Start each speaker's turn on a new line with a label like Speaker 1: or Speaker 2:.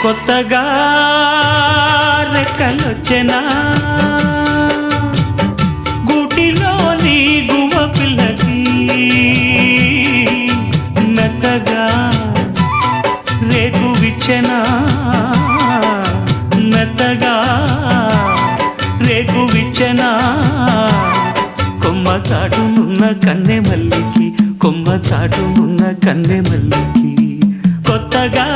Speaker 1: కొత్తగా రెక్కలొచ్చెనా గూటిలోని గువ్వ పిల్లకి మెత్తగా రేకు విచ్చెనా మెత్తగా రేకు విచ్చెనా కొమ్మ చాటునున్న కన్నె మల్లికి కొమ్మ చాటునున్న కన్నె మల్లికి కొత్తగా